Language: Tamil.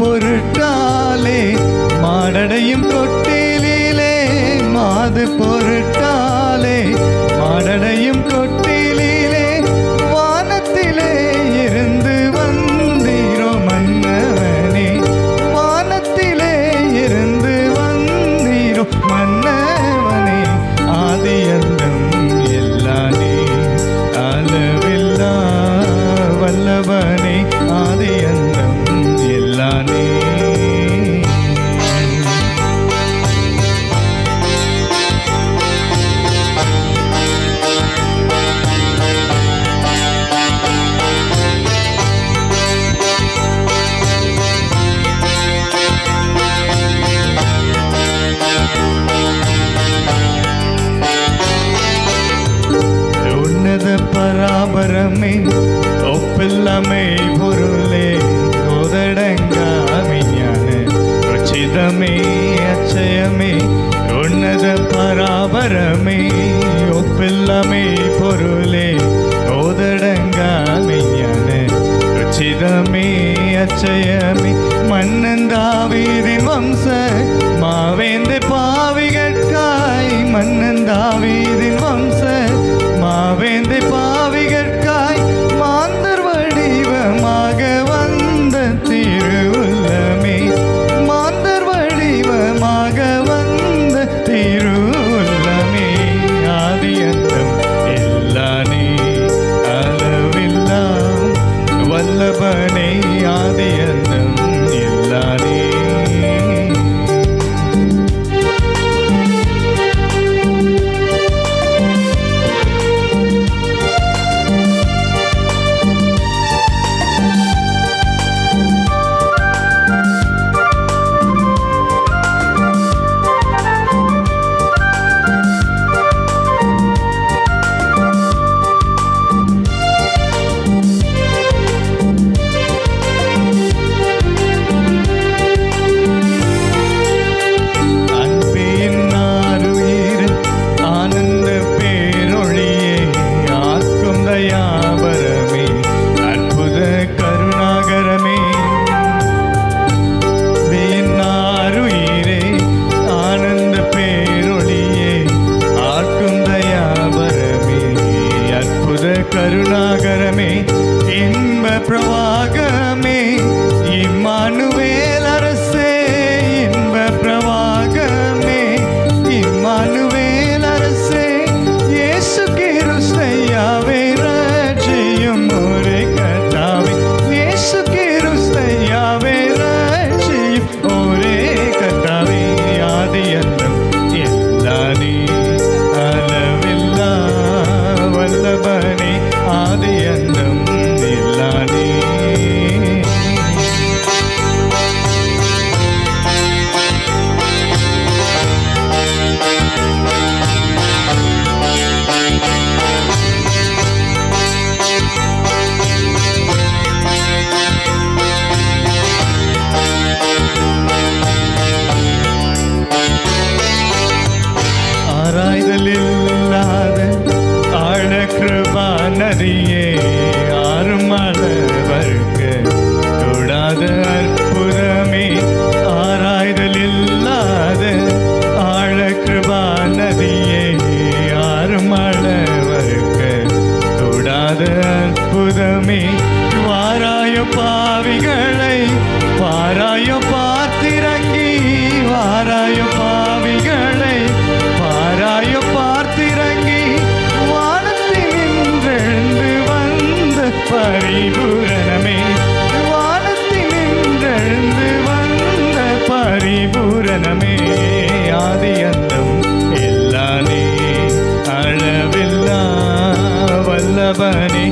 பொருட்டாலே மாடடையும் தொட்டிலே மாது பொருட்டாலே மாடடையும் தொட்டிலே வானத்திலே இருந்து வந்தீரோ மன்னவனே வானத்திலே இருந்து வந்தீரோ மன்னவனே ஆதியந்தம் எல்லானே அளவில்லா வல்லவனே ஆதியந்தம் எல்லானே பராபரமே ஒப்பில்லமை பொருளே கோதடங்காமிஞான ருச்சிதமே அச்சயமே உன்னத பராபரமே ஒப்பில்லமை பொருளே கோதடங்காமிஞான ருச்சிதமே அச்சயமே மன்னந்தாவீதின் வம்ச மாவேந்து பாவிகட்காய் மன்னந்தாவீதின் வம்ச மாவேந்தை பாவிகற்காய் மாந்தர் வடிவமாக வந்த திருவுள்ளமே மாந்தர் வடிவமாக வந்த திருவுள்ளமே ஆதியந்தம் எல்லானே அளவில்லா வல்லபனே ஆதியந்தம் எல்லானே கருணாகரமே இன்ப பிரவாகமே இம்மானுவேல் அரசே இன்ப பிரவாகமே இம்மானுவேல் அரசே இயேசு கிறிஸ்தையாவே ரட்சியும் ஒரே கர்த்தாவே இயேசு கிறிஸ்தையாவே ரட்சியும் ஒரே கர்த்தாவே ஆதியந்தம் எல்லானே அளவில்லா வல்லபனே ஆதியந்தம் எல்லானே ஆராய்தலில்லாத ஆழ கிருபா நதியே ஆறும் அளவர்க்க தொடாத அற்புதமே ஆராய்தலில்லாத ஆழ கிருபா நதியே ஆறும் அளவர்க்க தொடாத அற்புதமே வாராய பாவிகளை பாராய பார்த்திறங்கி வாராய பாவிகளை பாராய பார்த்திறங்கி வானத்தில் நின்றெழுந்து வந்த பரிபூரணமே வானத்தில் நின்றெழுந்து வந்த பரிபூரணமே ஆதியந்தம் எல்லானே அளவில்லா வல்லபனே